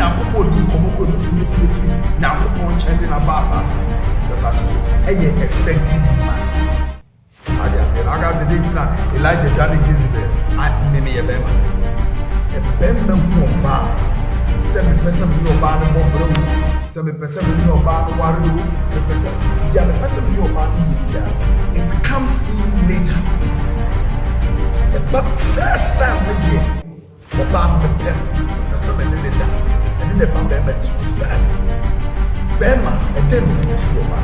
nyankopɔn di nkɔmmɔ kɔ to yɛ free nyankopɔn nkyɛn na ba asase so ɛyɛ a sexy man ade ase na aga se dey tina Elijah Johnny Jezebel me yɛ bɛma e bɛma hu ɔba sɛ me pɛsɛ me ɔba no bɔbrɛ wo sɛ me pɛsɛ me ɔba no ware wo me pɛsɛ dia me pɛsɛ me ɔba no yɛ bia it comes in later but first time we did ɔba no me pɛm pɛsɛ me ne da ɛne ne ba bɛma ti first bɛma ɛdɛ no yɛ fi ɔba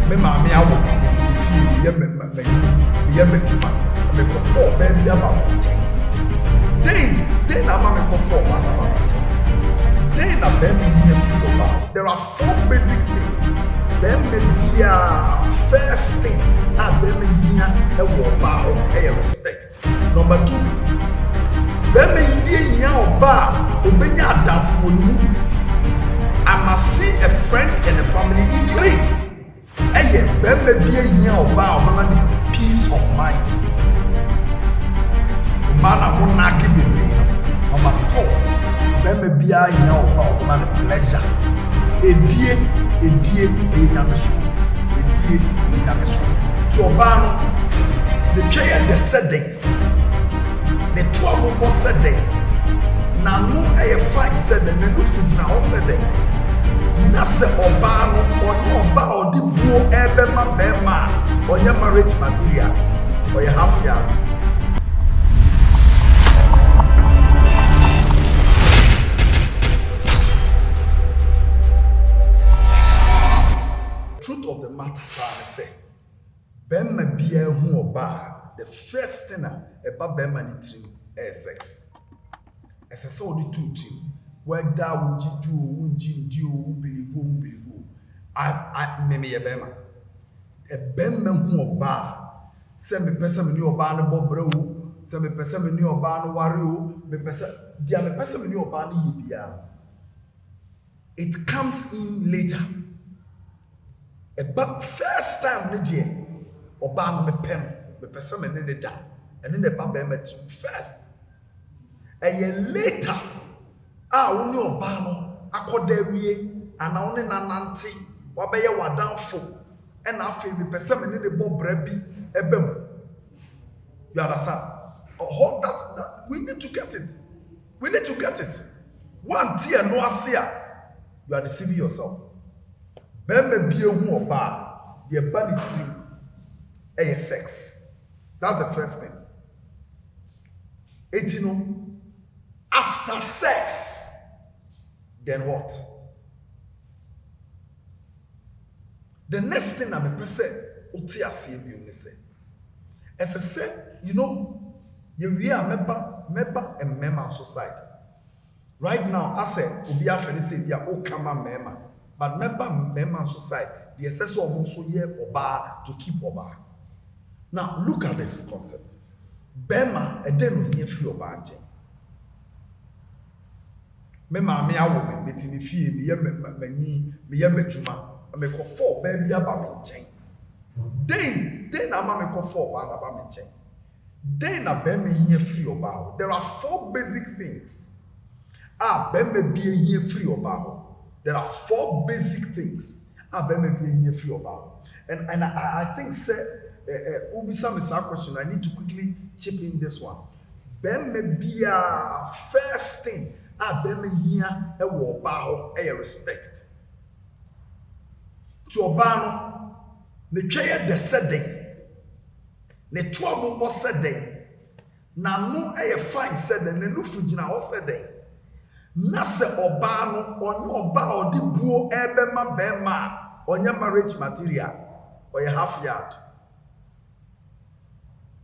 me maame awo ti fi yɛ me yɛ me tuma me ko for bɛbi aba me nkyɛn den na ma me ko for ɔba aba me nkyɛn den na bɛma yɛ fi ɔba there are 4 basic things bɛma bia first thing a bɛma yia ɛwɔ ɔba ho ɛyɛ respect number 2 bɛma yia ɔba obenya adafo no mu I must see a friend and a family in the ring. Eye, bɛma bia yia ɔba ɔba na peace of mind. The man among naki bebre. Number 4, bɛma bia yia ɔba ɔba na pleasure. Edie enyameso. Edie enyameso. To ɔba no, the twɛ the setting. The 12 was setting. Na no ɛyɛ fine setting. Na no fujina o setting. Na se ọba no onye ọba odi buo ebe ma bema onye marriage material or half yard. Truth of the matter I say bema bia hu ọba the first thing eba bema ni trim sex. Ese se odi two trim. Whether wunji do believe I me ye bema e bema hu oba se me pese me ni oba no bobre wo se me pese me ni oba no ware wo me pese dia me pese me ni oba no ye bia it comes in later but first time ne die oba no me pem me pese me ne da ene ne ba bema ti first later woni oba no akoda wie ana woni nanante wabeye wadanfo e na afi me pese me ne bobra bi ebem you understand hold that we need to get it one tear no asia you are deceiving yourself bema bi ehu oba ye ba ni tiri sex that's the first thing after sex then what? The next thing I'm going to say, as I said, you know, we are member and member society. Right now, I said, we are say we are all common member, but member society, the essential also here oba to keep oba. Now look at this concept. Bema e den no here free oba nje. Me maame awo me betini fie me ye manyi me ye madwuma me ko for ba bia ba me nchen den na ma me ko for ba me nchen den na be me here free oba. There are 4 basic things be me be here free oba. There are 4 basic things be me be here free oba. And I think say ubisa me sa question I need to quickly chip in this one. Be me be a first thing bema hia e wo oba ho e respect to oba no ne tweye de seden ne toabo bo seden na no e fine seden ne no fugina o seden na se oba no onye oba odi buo ebema bema onye marriage material or half yard.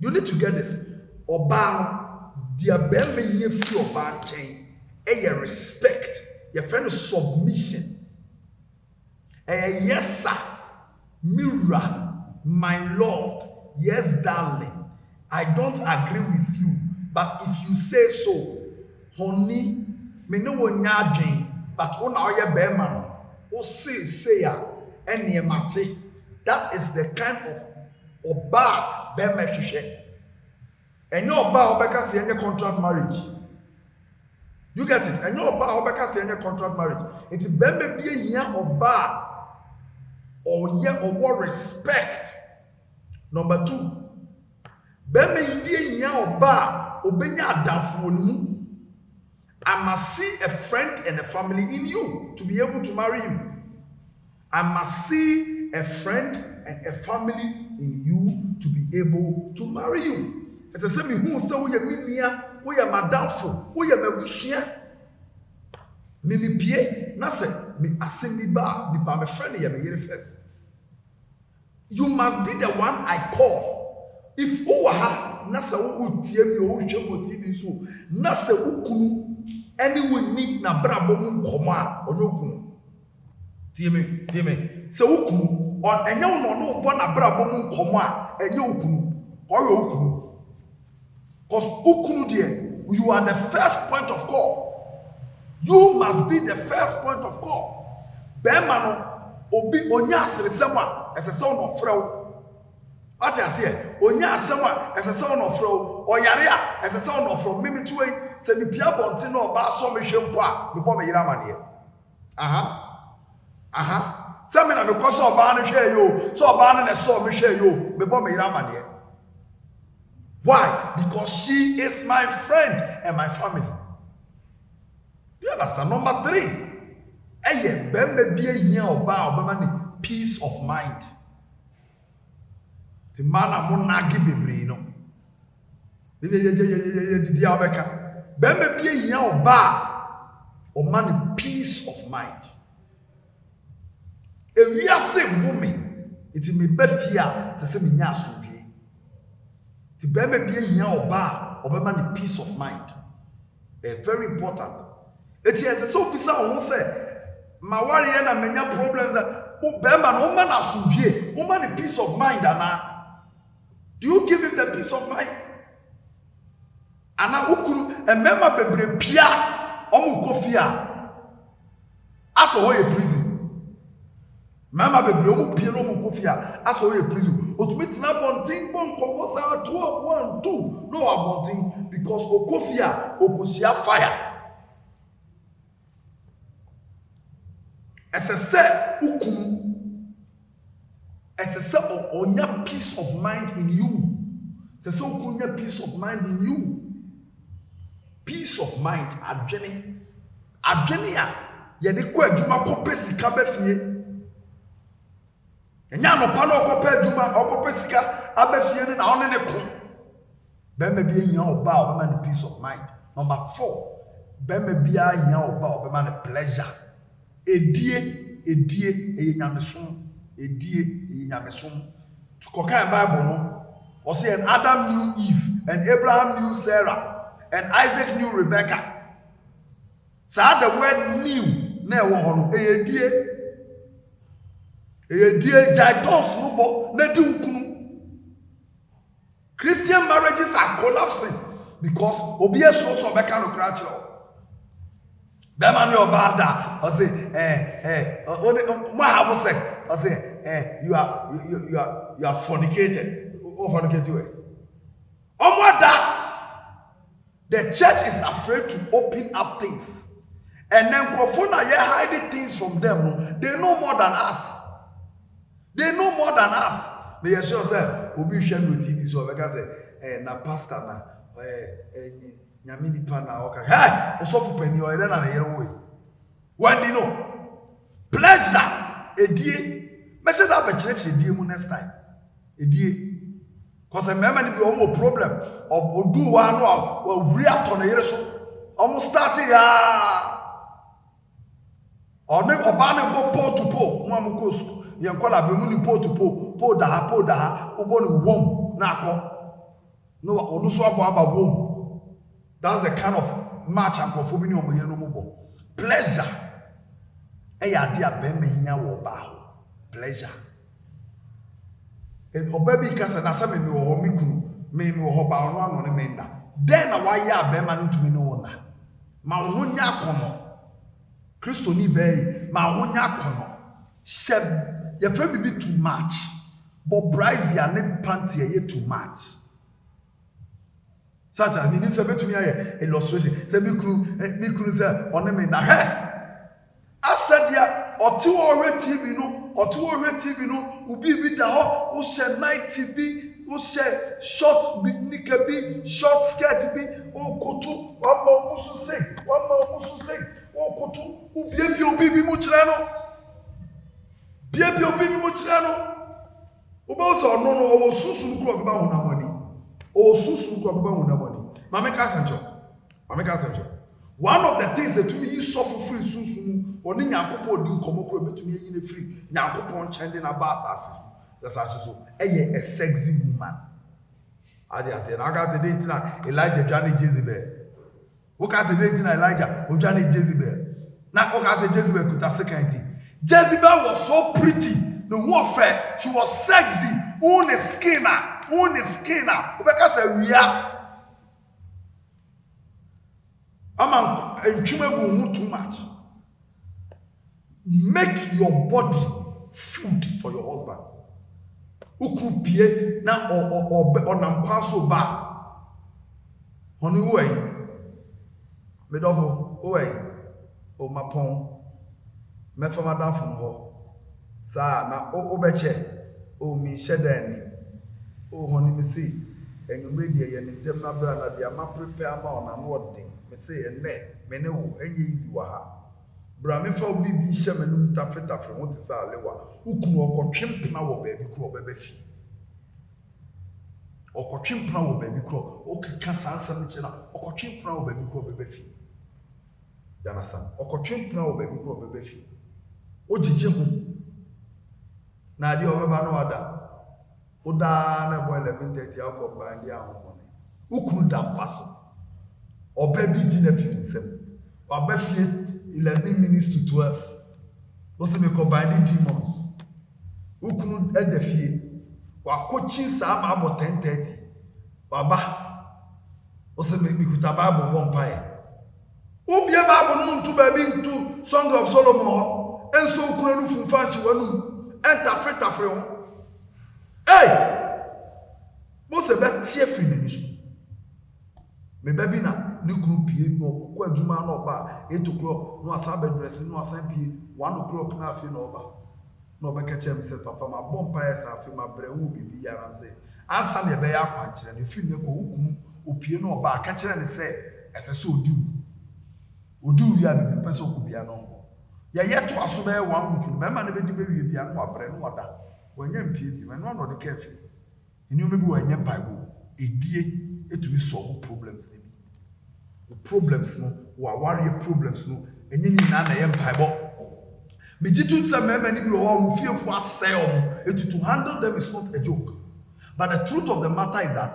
You need to get this. Oba no dia bema hia fi oba chain a respect, your friend of submission. Yes, sir. Mirror, my lord. Yes, darling. I don't agree with you, but if you say so, honey, me no one yarding, but on our bearman, or say ya, any mate. That is the kind of oba bearman shishe. And no oba because any contract marriage. You get it? And your oba obeka say any contract marriage. It's bemme be hia oba or ye or respect. Number 2. Bemme be hia oba obenya adafo mu. I must see a friend and a family in you to be able to marry you. I must see a friend and a family in you to be able to marry you. As I say, me who say we are minia, we are madamfo, we are mebusia. Me pie, na say me assembly ba, me pa me friend ya me yere first. You must be the one I call. If who ha, na say who tie me o hwe mo TV so, na say ukunu anyone need na brabo mu komo a onyo kunu. Tie me. Say ukunu on enye no bo na brabo mu komo a enye ukunu. Oyo ukunu. Because ukunu there, you are the first point of call. You must be the first point of call. Bema no obi onya asresem a esese no frɛw. What I say? Onya asem a esese no frɛw. Oyare a esese no frɛw. Mimi tuwe se mi bia bonte no ba so me hwempo a me bɔ me yira mane. Aha. Se me na me kɔ so oba no hwɛ yo. So oba no na so me hwɛ yo. Me bɔ me yira mane. Why? Because she is my friend and my family. Do you understand? Number 3. Eye bemme bia hia oba obama ni peace of mind. Ti mana mo nagi bebre no. Dia obeka. Bemme bia hia oba o man peace of mind. Ewiase woman, it me befia se me nya asodwe. Ti bemme bia hia oba obama ni peace of mind. Very important. It is so bizarre who say my warrior na menya problems that bemba no man asudie woman the peace of mind ana. Do you give him the peace of mind? Ana ukuru emema bebre pia omu kofia aso ho ye prison. Mama bebre omu pia no omu kofia aso ho ye prison. Otumi tina bontin bon kokosa 2 1 2 no abontin because okofia okosia fire. As I said, onya peace of mind in you. As I onya peace of mind in you. Peace of mind, adwene a ye de ko adwuma ko pesika befie. Enya no pa no ko pa adwuma ko pesika abefie na one ne ko. Be ma bi enya oba o be ma peace of mind. Number 4, be ma bi anya oba o be ma pleasure. Edie eye nyamesom to kokan Bible no or say and Adam knew Eve and Abraham knew Sarah and Isaac knew Rebecca. So the word knew na wo ho no edie jaitos no bo na di ukunu. Christian marriages are collapsing because obi so beka no kra kire. Bema no bada I say only have sex I say you are fornicated or fornicated. The church is afraid to open up things and then profona ye hiding things from them. They know more than us. They are sure say obi hwe no TV so beka say na pastor na nyamini pana oka hey osofu pani o ere na yere wo when you know pleasure edie me say that be church edie mu next time edie cause remember ni be o problem of odu wa no wa wuri ato na yere so almost starting ya oni oba na go pole to pole mo am ko school ye nkola be mu ni pole to pole da ha ubo ni wom na akọ no onu so aba wom. That's the kind of match and performing on my no pleasure. Eya dia be me hia wo ba pleasure. And obabi kasa na say me wo mi kunu me wo ba no ano ne me nda. Then na why ya be man ntumi no na. Ma wo nya kono. Kristo ni be ma wo nya kono. Sheb ye fa bibi too much. But price ya ne panty ye too much. I mean, it's a bit to me illustration. Say, me crew, say, on them in the hair. I said, yeah, or 2 already TV, no, or 2 already TV, no, who be with the hot, who share night TV, who share short, nika be, short skirt be, oh, koto, one more musu sing, oh, koto, who be muchrano, be muchrano. Obo no o susu kro beba wona money. O susu kro beba wona money. Mama ka sancho. One of the things that me suffer free susu oni nyankopɔ odi nkomo kro betumi yi ne free. Nyankopɔ nchende na ba asase. Asase so eye a sexy woman. I say na ka say dey tina Elijah Johnny Jezebel. Wo ka say dey tina Elijah o Johnny Jezebel. Na o ka say Jezebel kuta second. Jezebel was so pretty. The warfare, she was sexy. Who is skinner? Because we are. I'm too much. Make your body food for your husband. Who could be now or nampaso ba? Honey, way. Medofo, way. O mapon. Me for madam from her. Sa na obeche o mi shedani o honi mi si enumre de ye ntem na bra na dia ma prepare ma ona no odin me say enne me ne wo enye easy wa ha bra me fa obi bi hye manum tafetafre won ti sa lewa ukunu okotwempna wo ba bi kro obebe fi okotwempna wo ba bi kro okeka sansam che na okotwempna wo ba bi kro obebe fi dana san okotwempna wo ba bi kro obebe fi ojije hu na di obeba no wada oda na boy 11:30 akọ ba ndi ahụ ukunu da paso oba bi di na fi nsem oba fie 11 minutes to 12 wose me ko ba ndi demons ukunu eda fie wakochi sa ma abo 10:30 baba wose me bikuta bible bompae ubie bible no ntu ba bi ntu Song of Solomon enso ukunu nu funfansi wanu entafre ho hey Mose be tie free ni so me baby na ni kunu pie no ko adwuma na oba 8 o'clock no asa be dress no asa pie 1 o'clock na afi na oba no be ka chem say papa ma bompa esa afi ma bre wo bibi ya ram say asa na be ya kwa kire ne fi ne ko hukumu opie na oba ka kire ne say ese so odu ya bibi pese okubia no ya yeto aso be 1 week be ma na be di be wie bia no abre no oda wanya mpie bi no no de cafe ni o me bi wanya paibo edie etumi solve problems ni the problems no wa worry problems no enye ni na ye mpaibo me jitu say mema ni bi o mu fiefo asay o to handle them is not a joke but the truth of the matter is that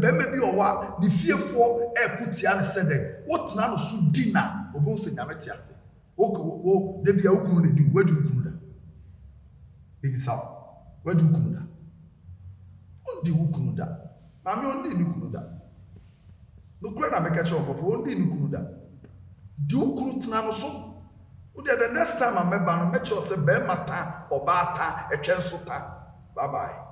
bema bi o wa ni fiefo ekutia ne sede what na no so dina obo se nyamete ase o de bia okunu ne du wadu okunu da ebi sa wadu okunu da ondi okunu da mami ondi ni okunu da no kura na meka che okofo ondi ni okunu da di okunu tena no so o the next time I remember no make sure say be mata oba ata etwenso ta bye bye.